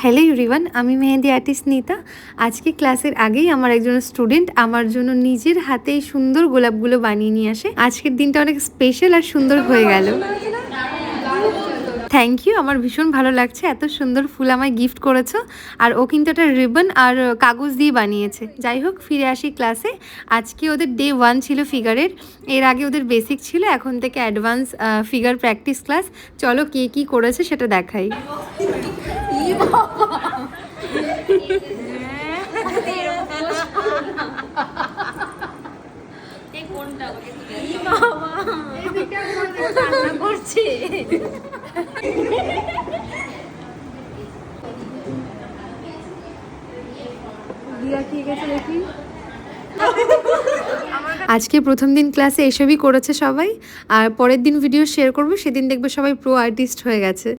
Hello everyone, আমি মেহেদি artist নিতা। আজকে ক্লাসের আগেই আমার একজন স্টুডেন্ট আমার জন্য নিজের হাতেই সুন্দর গোলাপগুলো বানিয়ে নিয়ে আসে। আজকের দিনটা অনেক স্পেশাল আর সুন্দর হয়ে গেল। থ্যাংক ইউ, আমার ভীষণ ভালো লাগছে, এত সুন্দর ফুল আমায় গিফট করেছো। আর ও কিন্তু একটা রিবন আর কাগজ দিয়ে বানিয়েছে। যাই হোক, ফিরে আসি ক্লাসে। আজকে ওদের ডে 1 ছিল ফিগারের। এর আগে ওদের বেসিক ছিল, এখন থেকে অ্যাডভান্স ফিগার প্র্যাকটিস ক্লাস। চলো কে কী করেছে সেটা দেখাই। আজকে প্রথম দিন ক্লাসে এসবই করেছে সবাই, আর পরের দিন ভিডিও শেয়ার করবো, সেদিন দেখবে সবাই প্রো আর্টিস্ট হয়ে গেছে।